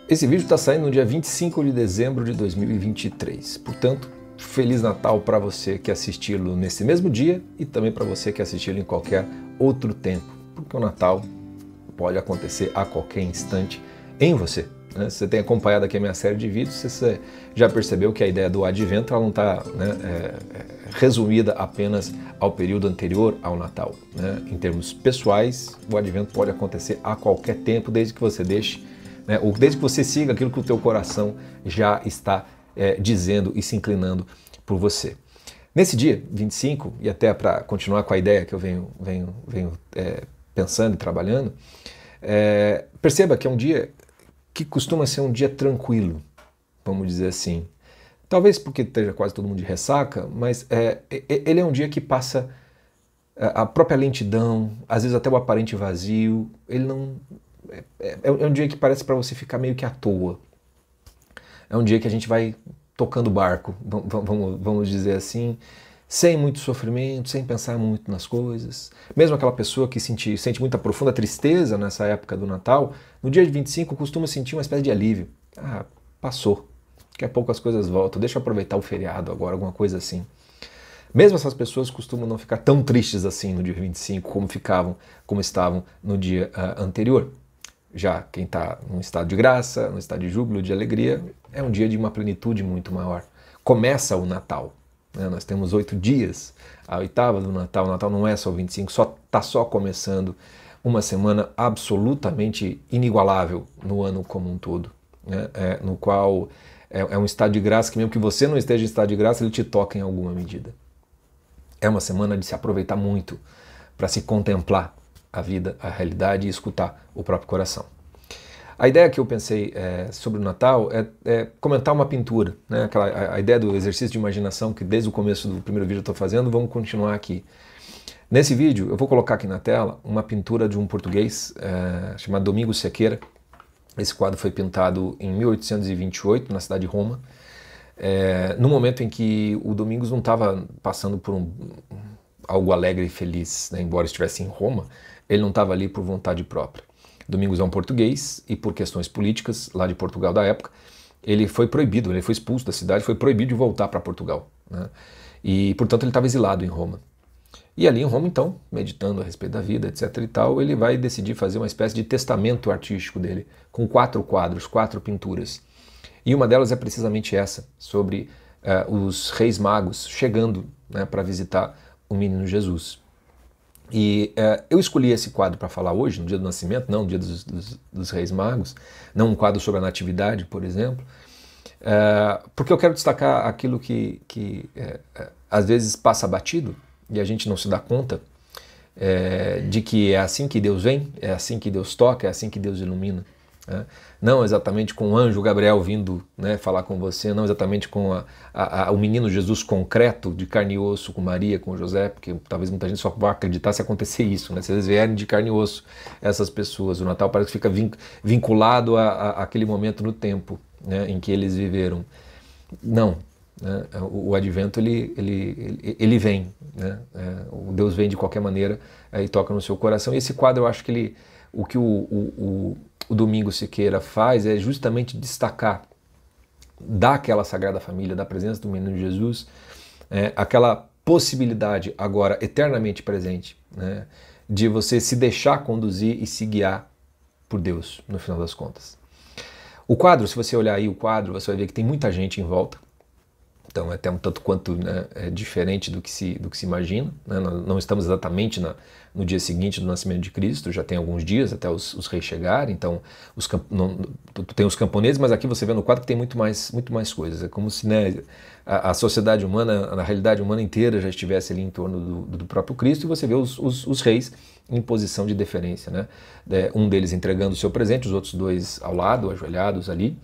Esse vídeo está saindo no dia 25 de dezembro de 2023. Portanto, Feliz Natal para você que assistiu nesse mesmo dia e também para você que assistiu em qualquer outro tempo, porque o Natal pode acontecer a qualquer instante em você. Né? Se você tem acompanhado aqui a minha série de vídeos, você já percebeu que a ideia do Advento ela não está resumida apenas ao período anterior ao Natal. Né? Em termos pessoais, o Advento pode acontecer a qualquer tempo, desde que você deixe, ou desde que você siga aquilo que o teu coração já está dizendo e se inclinando por você. Nesse dia 25, e até para continuar com a ideia que eu venho pensando e trabalhando, perceba que é um dia que costuma ser um dia tranquilo, vamos dizer assim. Talvez porque esteja quase todo mundo de ressaca, mas ele é um dia que passa a própria lentidão, às vezes até o aparente vazio. Ele não é um dia que parece para você ficar meio que à toa. É um dia que a gente vai tocando barco, vamos dizer assim, sem muito sofrimento, sem pensar muito nas coisas. Mesmo aquela pessoa que sente muita profunda tristeza nessa época do Natal, no dia de 25 costuma sentir uma espécie de alívio. Ah, passou. Daqui a pouco as coisas voltam, deixa eu aproveitar o feriado agora, alguma coisa assim. Mesmo essas pessoas costumam não ficar tão tristes assim no dia 25 como estavam no dia anterior. Já quem está num estado de graça, num estado de júbilo, de alegria, é um dia de uma plenitude muito maior. Começa o Natal. Né? Nós temos 8 dias, a oitava do Natal. O Natal não é só o 25, está só começando uma semana absolutamente inigualável no ano como um todo. Né? No qual é um estado de graça que mesmo que você não esteja em estado de graça, ele te toca em alguma medida. É uma semana de se aproveitar muito para se contemplar a vida, a realidade e escutar o próprio coração. A ideia que eu pensei sobre o Natal é comentar uma pintura, né? A ideia do exercício de imaginação que desde o começo do primeiro vídeo eu estou fazendo, vamos continuar aqui. Nesse vídeo eu vou colocar aqui na tela uma pintura de um português chamado Domingos Sequeira. Esse quadro foi pintado em 1828 na cidade de Roma, no momento em que o Domingos não estava passando por algo alegre e feliz, né? Embora estivesse em Roma, ele não estava ali por vontade própria. Domingos é um português e por questões políticas lá de Portugal da época, ele foi proibido, ele foi expulso da cidade, foi proibido de voltar para Portugal. Né? E, portanto, ele estava exilado em Roma. E ali em Roma, então, meditando a respeito da vida, etc. e tal, ele vai decidir fazer uma espécie de testamento artístico dele, com 4 quadros, 4 pinturas. E uma delas é precisamente essa, sobre os reis magos chegando, né, para visitar o menino Jesus. E eu escolhi esse quadro para falar hoje, no dia do nascimento, não no dia dos Reis Magos, não um quadro sobre a Natividade, por exemplo, porque eu quero destacar aquilo que às vezes passa batido e a gente não se dá conta de que é assim que Deus vem, é assim que Deus toca, é assim que Deus ilumina. Né? Não exatamente com o anjo Gabriel vindo, né, falar com você, não exatamente com o menino Jesus concreto, de carne e osso, com Maria, com José, porque talvez muita gente só vá acreditar se acontecer isso, né? Se eles vierem de carne e osso, essas pessoas. O Natal parece que fica vinculado àquele momento no tempo, né, em que eles viveram. Não. Né? O Advento ele vem, né? O Deus vem de qualquer maneira e toca no seu coração. E esse quadro, eu acho que o que o Domingos Sequeira faz é justamente destacar daquela Sagrada Família, da presença do menino Jesus, aquela possibilidade agora eternamente presente, né, de você se deixar conduzir e se guiar por Deus, no final das contas. O quadro, se você olhar aí o quadro, você vai ver que tem muita gente em volta. Então é até um tanto quanto, né, diferente do que se imagina. Né? Não estamos exatamente no dia seguinte do nascimento de Cristo, já tem alguns dias até os reis chegarem, então tem os camponeses, mas aqui você vê no quadro que tem muito mais coisas. É como se, né, a sociedade humana, a realidade humana inteira já estivesse ali em torno do próprio Cristo, e você vê os reis em posição de deferência. Né? Um deles entregando o seu presente, os outros 2 ao lado, ajoelhados ali.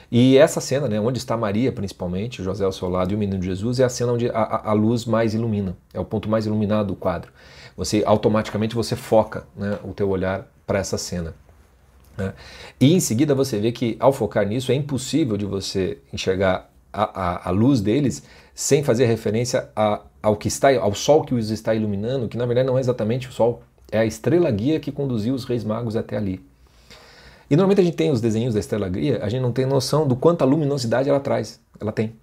E essa cena, né, onde está Maria principalmente, José ao seu lado e o menino Jesus, é a cena onde a luz mais ilumina, é o ponto mais iluminado do quadro. Automaticamente você foca, né, o teu olhar para essa cena. Né? E em seguida você vê que ao focar nisso é impossível de você enxergar a luz deles sem fazer referência ao sol que os está iluminando, que na verdade não é exatamente o sol, é a estrela guia que conduziu os reis magos até ali. E normalmente a gente tem os desenhos da estrela guia, a gente não tem noção do quanta luminosidade ela traz, ela tem.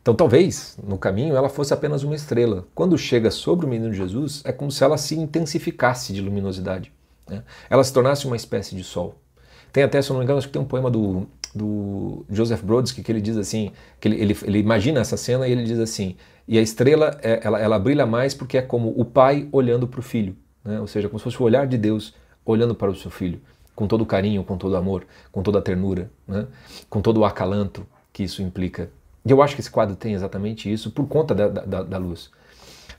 Então talvez, no caminho, ela fosse apenas uma estrela. Quando chega sobre o menino Jesus, é como se ela se intensificasse de luminosidade, né? Ela se tornasse uma espécie de sol. Tem até, se eu não me engano, acho que tem um poema do Joseph Brodsky que ele diz assim, que ele imagina essa cena e ele diz assim, e a estrela, ela brilha mais porque é como o pai olhando para o filho, né? Ou seja, como se fosse o olhar de Deus olhando para o seu filho, com todo o carinho, com todo o amor, com toda a ternura, né? Com todo o acalanto que isso implica. E eu acho que esse quadro tem exatamente isso por conta da luz.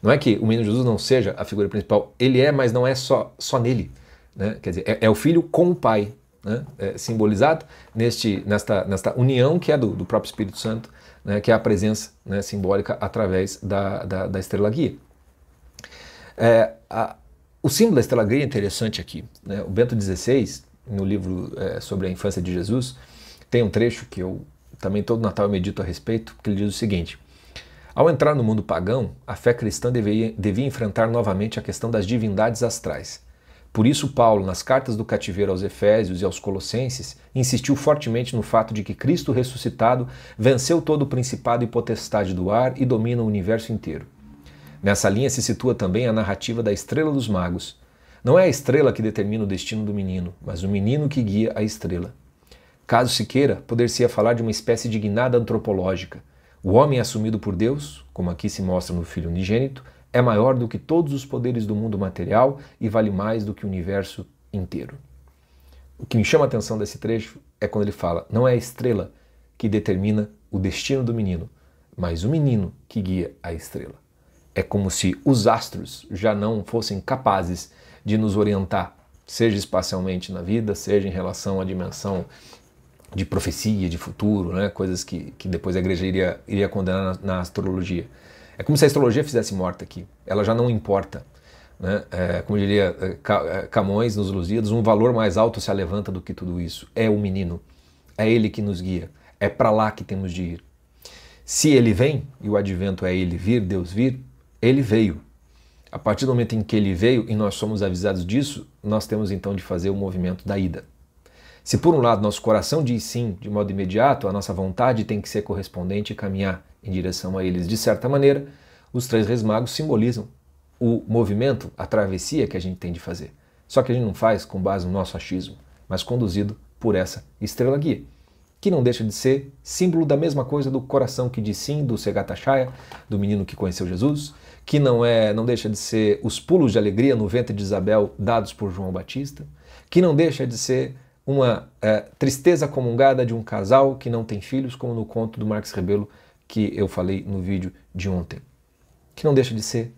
Não é que o menino Jesus não seja a figura principal, ele é, mas não é só nele, né? Quer dizer, é o filho com o pai, né? Simbolizado nesta união que é do próprio Espírito Santo, né? Que é a presença, né, simbólica através da estrela guia. O símbolo da estrela guia é interessante aqui, né? O Bento XVI, no livro sobre a infância de Jesus, tem um trecho que eu também todo Natal eu medito a respeito, que ele diz o seguinte: ao entrar no mundo pagão, a fé cristã devia enfrentar novamente a questão das divindades astrais. Por isso, Paulo, nas cartas do cativeiro aos Efésios e aos Colossenses, insistiu fortemente no fato de que Cristo ressuscitado venceu todo o principado e potestade do ar e domina o universo inteiro. Nessa linha se situa também a narrativa da estrela dos magos. Não é a estrela que determina o destino do menino, mas o menino que guia a estrela. Caso se queira, poder-se-ia falar de uma espécie de guinada antropológica. O homem assumido por Deus, como aqui se mostra no Filho unigênito, é maior do que todos os poderes do mundo material e vale mais do que o universo inteiro. O que me chama a atenção desse trecho é quando ele fala, não é a estrela que determina o destino do menino, mas o menino que guia a estrela. É como se os astros já não fossem capazes de nos orientar, seja espacialmente na vida, seja em relação à dimensão de profecia, de futuro, né? Coisas que depois a igreja iria condenar na astrologia. É como se a astrologia fizesse morta aqui. Ela já não importa, né? Como diria Camões nos Lusíadas, um valor mais alto se alevanta do que tudo isso. É o menino. É ele que nos guia. É para lá que temos de ir. Se ele vem, e o advento é ele vir, Deus vir, ele veio. A partir do momento em que ele veio, e nós somos avisados disso, nós temos então de fazer o movimento da ida. Se por um lado nosso coração diz sim de modo imediato, a nossa vontade tem que ser correspondente e caminhar em direção a eles. De certa maneira, os 3 reis magos simbolizam o movimento, a travessia que a gente tem de fazer. Só que a gente não faz com base no nosso achismo, mas conduzido por essa estrela guia, que não deixa de ser símbolo da mesma coisa do coração que diz sim, do Segatachaya, do menino que conheceu Jesus, que não deixa de ser os pulos de alegria no ventre de Isabel dados por João Batista, que não deixa de ser uma tristeza comungada de um casal que não tem filhos, como no conto do Marx Rebelo que eu falei no vídeo de ontem. Que não deixa de ser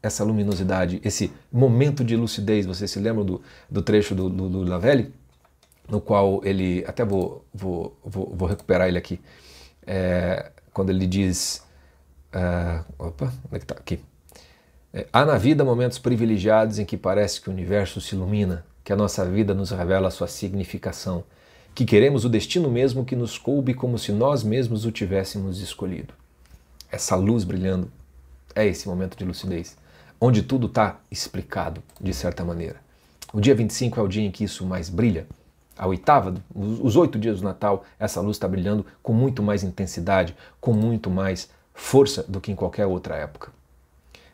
essa luminosidade, esse momento de lucidez. Você se lembra do trecho do Lavelle, no qual ele, até vou recuperar ele aqui, quando ele diz, onde é que tá? Aqui. Há na vida momentos privilegiados em que parece que o universo se ilumina, que a nossa vida nos revela a sua significação, que queremos o destino mesmo que nos coube como se nós mesmos o tivéssemos escolhido. Essa luz brilhando é esse momento de lucidez, onde tudo está explicado, de certa maneira. O dia 25 é o dia em que isso mais brilha. A oitava, os 8 dias do Natal, essa luz está brilhando com muito mais intensidade, com muito mais força do que em qualquer outra época.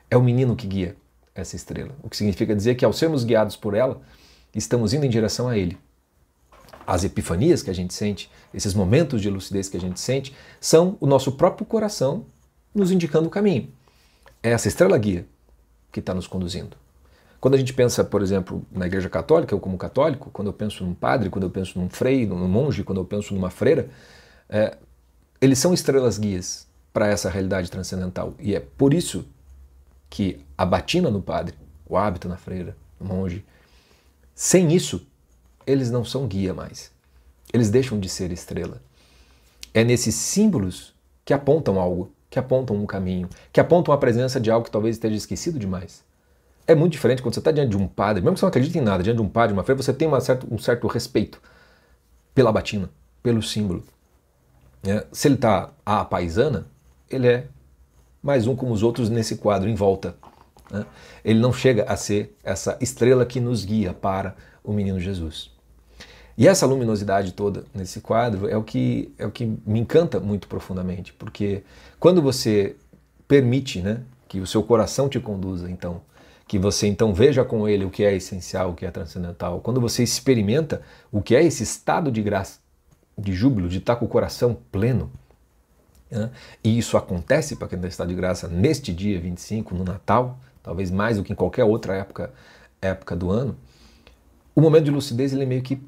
É o menino que guia essa estrela, o que significa dizer que ao sermos guiados por ela, estamos indo em direção a ele. As epifanias que a gente sente, esses momentos de lucidez que a gente sente, são o nosso próprio coração nos indicando o caminho. É essa estrela guia que está nos conduzindo. Quando a gente pensa, por exemplo, na Igreja Católica, eu como católico, quando eu penso num padre, quando eu penso num frei, num monge, quando eu penso numa freira, eles são estrelas guias para essa realidade transcendental. E é por isso que a batina no padre, o hábito na freira, no monge, sem isso, eles não são guia mais. Eles deixam de ser estrela. É nesses símbolos que apontam algo, que apontam um caminho, que apontam a presença de algo que talvez esteja esquecido demais. É muito diferente quando você está diante de um padre, mesmo que você não acredite em nada, diante de um padre, uma freira, você tem um certo respeito pela batina, pelo símbolo. Se ele está à paisana, ele é mais um como os outros nesse quadro, em volta. Ele não chega a ser essa estrela que nos guia para o menino Jesus. E essa luminosidade toda nesse quadro é o que me encanta muito profundamente, porque quando você permite, né, que o seu coração te conduza, então, que você então veja com ele o que é essencial, o que é transcendental, quando você experimenta o que é esse estado de graça, de júbilo, de estar com o coração pleno, né, e isso acontece para quem está em estado de graça neste dia 25, no Natal, talvez mais do que em qualquer outra época do ano, o momento de lucidez ele meio que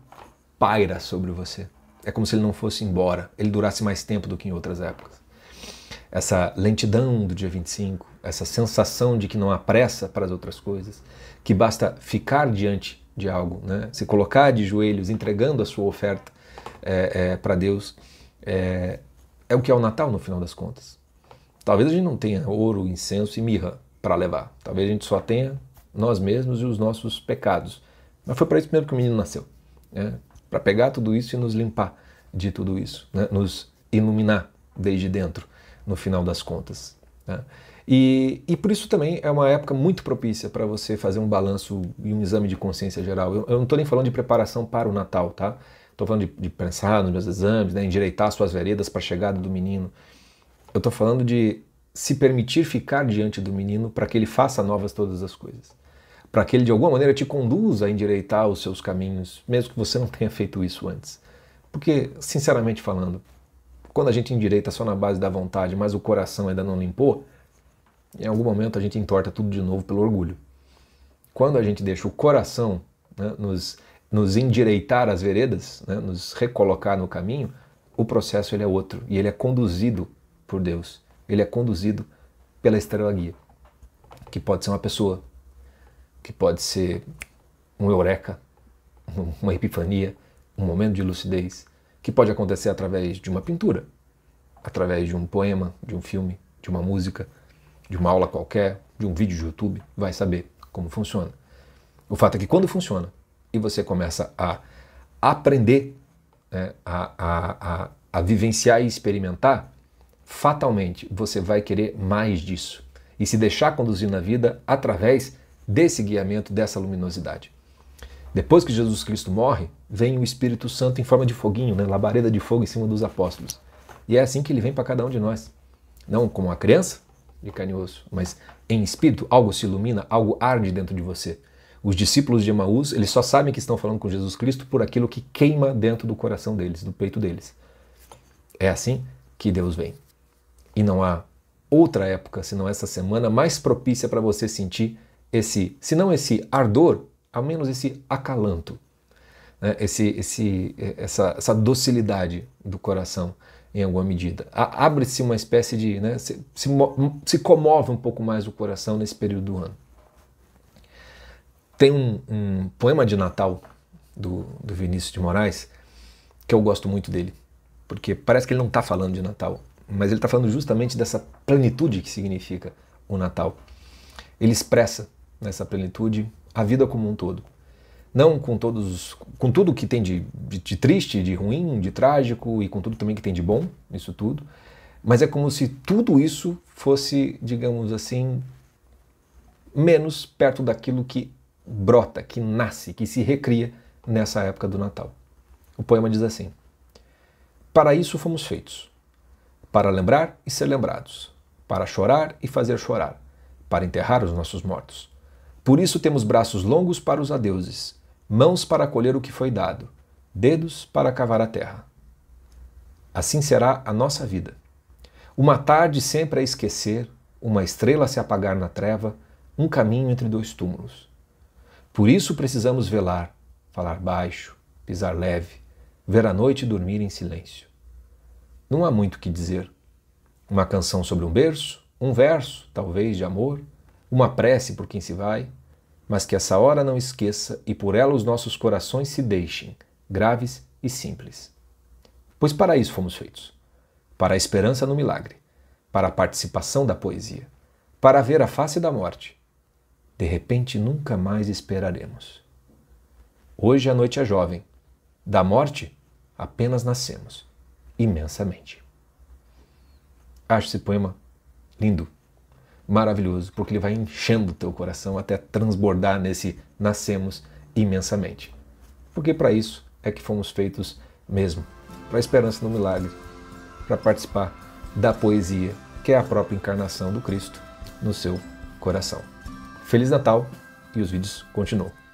paira sobre você. É como se ele não fosse embora, ele durasse mais tempo do que em outras épocas. Essa lentidão do dia 25, essa sensação de que não há pressa para as outras coisas, que basta ficar diante de algo, né? Se colocar de joelhos, entregando a sua oferta para Deus, é o que é o Natal no final das contas. Talvez a gente não tenha ouro, incenso e mirra para levar. Talvez a gente só tenha nós mesmos e os nossos pecados. Mas foi para isso mesmo que o menino nasceu, né? Para pegar tudo isso e nos limpar de tudo isso, né? Nos iluminar desde dentro, no final das contas, né? E por isso também é uma época muito propícia para você fazer um balanço e um exame de consciência geral. Eu não estou nem falando de preparação para o Natal, tá? Estou falando de pensar nos meus exames, né? Endireitar suas veredas para a chegada do menino. Eu estou falando de se permitir ficar diante do menino para que ele faça novas todas as coisas. Para que ele de alguma maneira te conduza a endireitar os seus caminhos, mesmo que você não tenha feito isso antes. Porque, sinceramente falando, quando a gente endireita só na base da vontade, mas o coração ainda não limpou, em algum momento a gente entorta tudo de novo pelo orgulho. Quando a gente deixa o coração, né, nos endireitar as veredas, né, nos recolocar no caminho, o processo ele é outro e ele é conduzido por Deus. Ele é conduzido pela estrela guia, que pode ser uma pessoa, que pode ser um eureka, uma epifania, um momento de lucidez, que pode acontecer através de uma pintura, através de um poema, de um filme, de uma música, de uma aula qualquer, de um vídeo de YouTube, vai saber como funciona. O fato é que quando funciona e você começa a aprender, né, a vivenciar e experimentar, fatalmente você vai querer mais disso e se deixar conduzir na vida através desse guiamento, dessa luminosidade. Depois que Jesus Cristo morre, vem o Espírito Santo em forma de foguinho, né, labareda de fogo em cima dos apóstolos. E é assim que ele vem para cada um de nós. Não como uma criança de carne e osso, mas em espírito, algo se ilumina, algo arde dentro de você. Os discípulos de Emaús, eles só sabem que estão falando com Jesus Cristo por aquilo que queima dentro do coração deles, do peito deles. É assim que Deus vem. E não há outra época, senão essa semana, mais propícia para você sentir esse, se não esse ardor, ao menos esse acalanto, né? Essa docilidade do coração, em alguma medida. Abre-se uma espécie de, né, se comove um pouco mais o coração nesse período do ano. Tem um poema de Natal do Vinícius de Moraes que eu gosto muito dele, porque parece que ele não está falando de Natal, mas ele está falando justamente dessa plenitude que significa o Natal. Ele expressa nessa plenitude a vida como um todo. Não com tudo que tem de triste, de ruim, de trágico e com tudo também que tem de bom, isso tudo. Mas é como se tudo isso fosse, digamos assim, menos perto daquilo que brota, que nasce, que se recria nessa época do Natal. O poema diz assim: para isso fomos feitos, para lembrar e ser lembrados, para chorar e fazer chorar, para enterrar os nossos mortos. Por isso temos braços longos para os adeuses, mãos para colher o que foi dado, dedos para cavar a terra. Assim será a nossa vida. Uma tarde sempre a esquecer, uma estrela a se apagar na treva, um caminho entre dois túmulos. Por isso precisamos velar, falar baixo, pisar leve, ver a noite dormir em silêncio. Não há muito o que dizer. Uma canção sobre um berço, um verso, talvez, de amor, uma prece por quem se vai, mas que essa hora não esqueça e por ela os nossos corações se deixem, graves e simples. Pois para isso fomos feitos. Para a esperança no milagre, para a participação da poesia, para ver a face da morte. De repente nunca mais esperaremos. Hoje a noite é jovem. Da morte apenas nascemos, imensamente. Acho esse poema lindo, maravilhoso, porque ele vai enchendo o teu coração até transbordar nesse nascemos imensamente. Porque para isso é que fomos feitos mesmo, para a esperança no milagre, para participar da poesia, que é a própria encarnação do Cristo no seu coração. Feliz Natal e os vídeos continuam.